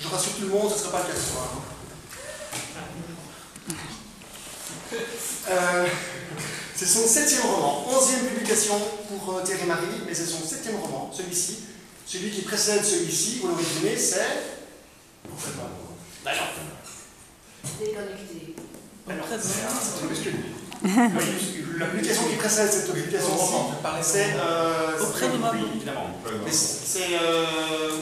Je rassure tout le monde, ce ne sera pas le cas ce soir. C'est son 7e roman, 11e publication pour Thierry Marie, mais c'est son 7e roman, celui-ci. Celui qui précède celui-ci, vous l'aurez deviné, c'est... D'ailleurs. Déconnecté. C'est une muscule. La publication qui précède cette publication-ci, c'est... Auprès de moi. Oui, évidemment. Mais c'est...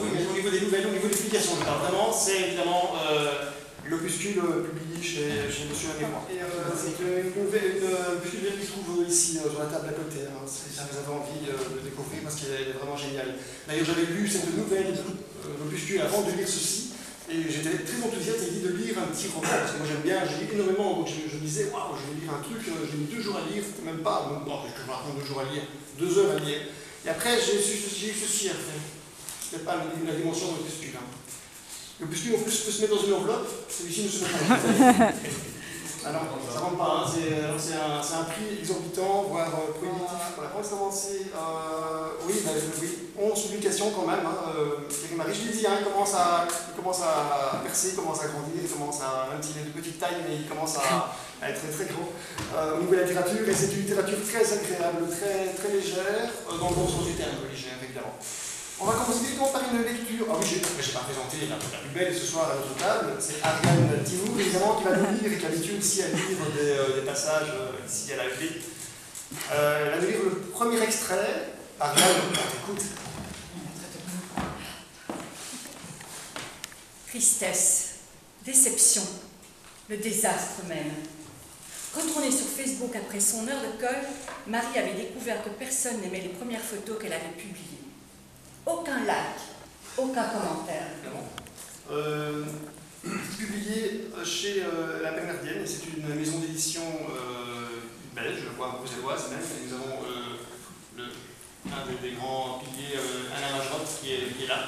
oui, mais au niveau des nouvelles, au niveau des publications, je parle vraiment, c'est évidemment l'opuscule publié chez Monsieur Amérois. Et c'est une opuscule qui se trouve ici, sur la table à côté, hein, si vous avez envie de découvrir, parce qu'elle est vraiment géniale. D'ailleurs, j'avais lu cette nouvelle opuscule avant de lire ceci, et j'étais très enthousiaste à l'idée de lire un petit roman, parce que moi j'aime bien, je lis énormément, donc je disais, waouh, je vais lire un truc, j'ai mis 2 jours à lire, même pas, non, parce que je me raconte 2 jours à lire, 2 heures à lire. Et après, j'ai eu ceci après. C'était pas la dimension de l'opuscule. Hein. L'opuscule, en plus, peut se mettre dans une enveloppe, celui-ci ne se met pas. Alors, ça ne rentre pas, hein. C'est un prix exorbitant, voire prohibitif. Voilà, quand on commencé, oui, 11 publications quand même. Hein. Thierry Marie, je l'ai dit, hein, il commence à percer, il commence à grandir, il commence à, même s'il est de petite taille, mais il commence à être très très gros au niveau de la littérature, et c'est une littérature très agréable, très légère, dans le bon sens du terme, légère évidemment. On va commencer directement par une lecture. Ah oui, je n'ai pas présenté la plus belle ce soir à notre table, c'est Ariane Timour, évidemment, qui va nous lire et qui a l'habitude aussi à lire des passages ici à l'AFD. Elle va nous lire le premier extrait. Ariane, on t'écoute. Tristesse, déception, le désastre même. Retournée sur Facebook après son heure de colle, Marie avait découvert que personne n'aimait les premières photos qu'elle avait publiées. Aucun like, aucun commentaire. Publié chez La Bernardienne, et c'est une maison d'édition belge, voire bruxelloise même. Et nous avons un des grands piliers, Alain Lagerotte, qui est là.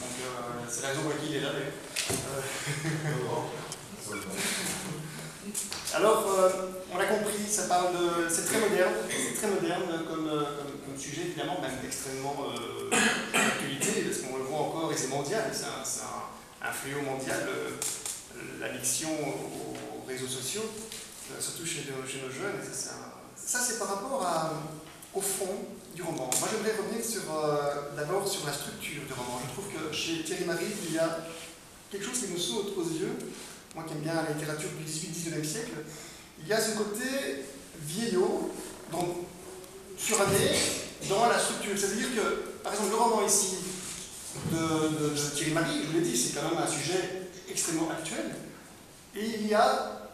Donc c'est la raison pour laquelle il est là d'ailleurs. Alors, on l'a compris, ça parle de. C'est très moderne comme sujet, évidemment, même extrêmement d'actualité, parce qu'on le voit encore, et c'est mondial, c'est un fléau mondial, l'addiction aux réseaux sociaux, surtout chez nos jeunes. Et ça, c'est par rapport au fond du roman. Moi, j'aimerais revenir d'abord sur la structure du roman. Je trouve que chez Thierry Marie, il y a quelque chose qui me saute aux yeux. Moi qui aime bien la littérature du 18-19e siècle, il y a ce côté vieillot, donc suranné, dans la structure. C'est-à-dire que, par exemple, le roman ici de Thierry Marie, je vous l'ai dit, c'est quand même un sujet extrêmement actuel, et il y a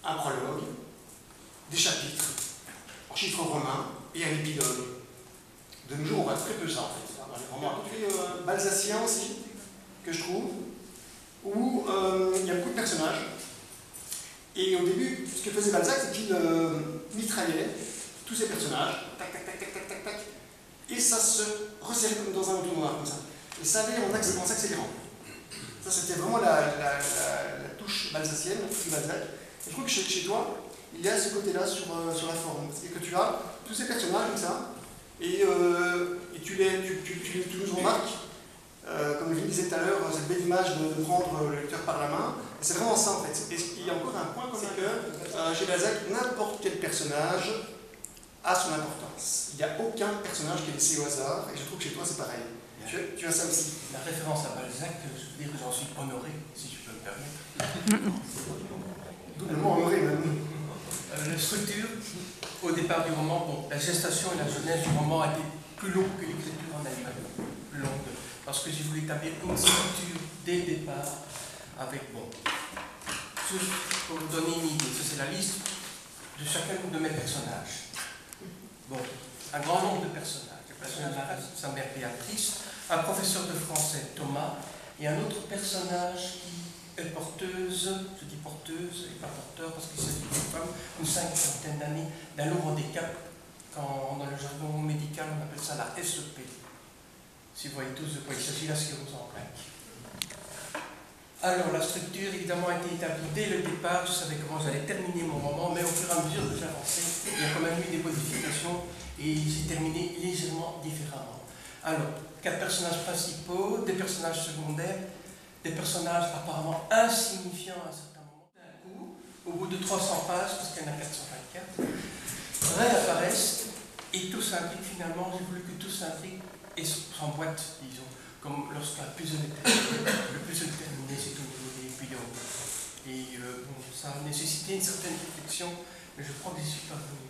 un prologue, des chapitres, en chiffres romains, et un épilogue. De nos jours, on voit très peu ça, en fait. Dans les romans à peu près balsaciens aussi, que je trouve, où il y a beaucoup de personnages. Et au début, ce que faisait Balzac, c'est qu'il mitraillait tous ces personnages, tac, tac, tac, tac, tac, tac, tac, et ça se resserrait comme dans un entonnoir, comme ça. Et ça allait en s'accélérant. Ça, c'était vraiment la touche balsacienne de Balzac. Et je trouve que chez toi, il y a ce côté-là sur la forme. C'est que tu as tous ces personnages comme ça, et tu nous remarques. Comme je disais tout à l'heure, cette belle image de prendre le lecteur par la main, c'est vraiment ça en fait. Et il y a encore un point, c'est que chez Balzac, n'importe quel personnage a son importance. Il n'y a aucun personnage qui est laissé au hasard, et je trouve que chez toi c'est pareil. Tu as ça aussi. La référence à Balzac, je veux dire que j'en suis honoré, si je peux me permettre. Doublement honoré même. La structure, au départ du roman, bon, la gestation et la jeunesse du roman a été plus longue que l'écriture en elle-même, plus longue. Parce que j'ai voulu établir une structure dès le départ avec, bon, pour vous donner une idée, ça c'est la liste de chacun de mes personnages. Bon, un grand nombre de personnages. Le personnage de sa mère Béatrice, un professeur de français, Thomas, et un autre personnage qui est porteuse, je dis porteuse et pas porteur parce qu'il s'agit d'une femme, une 50aine d'années, d'un lourd handicap, quand dans le jargon médical on appelle ça la SEP. Si vous voyez tous de quoi il s'agit, la sclérose en plaques. Alors, la structure, évidemment, a été établie dès le départ. Je savais comment j'allais terminer mon roman, mais au fur et à mesure que j'avançais, il y a quand même eu des modifications et j'ai terminé légèrement différemment. Alors, 4 personnages principaux, des personnages secondaires, des personnages apparemment insignifiants à un certain moment. D'un coup, au bout de 300 pages, parce qu'il y en a 424, réapparaissent et tout s'intrigue finalement. J'ai voulu que tout s'intrigue et s'emboîte, disons, comme lorsqu'un puzzle est terminé. Le puzzle terminé, c'est au niveau des épilogues. Et bon, ça a nécessité une certaine réflexion, mais je crois que j'y suis parvenu.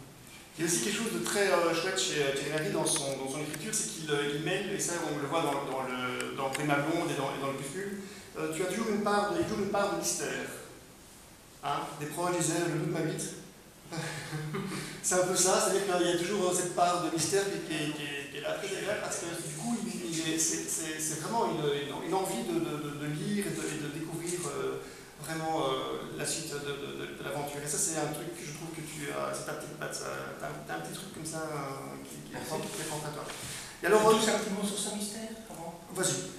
Il y a aussi quelque chose de très chouette chez Thierry Marry dans son écriture, c'est qu'il mêle, et ça on le voit dans Prima Blonde et dans le Crépuscule, tu as toujours une part de mystère. Hein, des proches disaient le doute m'habite. C'est un peu ça, c'est-à-dire qu'il y a toujours cette part de mystère qui est là, très agréable, parce que du coup c'est vraiment une envie de lire et de découvrir vraiment la suite de l'aventure. Et ça, c'est un truc que je trouve que tu as, c'est ta petite patte, t'as un petit truc comme ça qui est propre à toi. Et alors, touche un petit mot sur ce mystère, comment? Vas-y.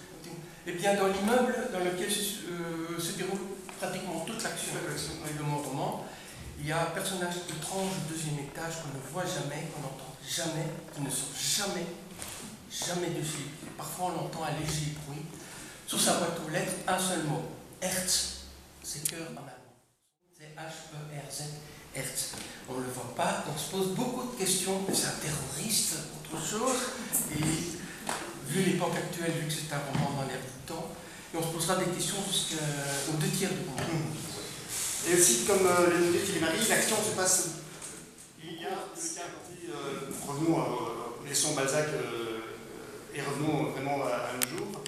Eh bien, dans l'immeuble dans lequel se déroule pratiquement toute l'action et le roman, il y a un personnage étrange au deuxième étage qu'on ne voit jamais, qu'on n'entend jamais, qui ne sort jamais dessus. Parfois, on entend un léger bruit. Sur sa boîte aux lettres, un seul mot, Herz. C'est cœur en allemand. C'est H-E-R-Z, Herz. On ne le voit pas, on se pose beaucoup de questions. C'est un terroriste, autre chose. Et vu l'époque actuelle, vu que c'est un roman dans l'air du temps, et on se posera des questions jusqu'aux 2 tiers du roman. Et aussi, comme le dit Thierry Marry, l'action se passe. Il y a revenons, laissons Balzac et revenons vraiment à nos jours.